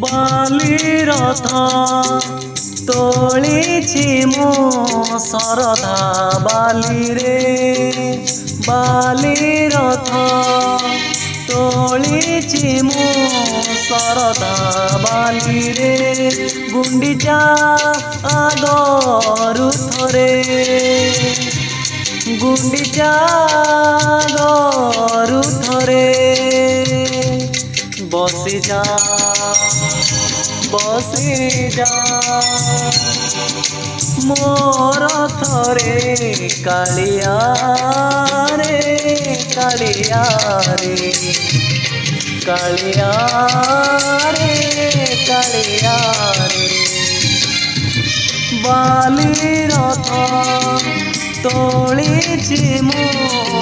बाली रथ तोलिछि मो सरधा बाली रे बाली रथ तोलिछि मो सरधा बाली रे गुंडीचा आगरु थरे गुंडीचा आगरु थरे बसी जा मोर थरे कालिया रे कालिया रे कालिया रे कालिया रे बाली रथ तोलिछि मो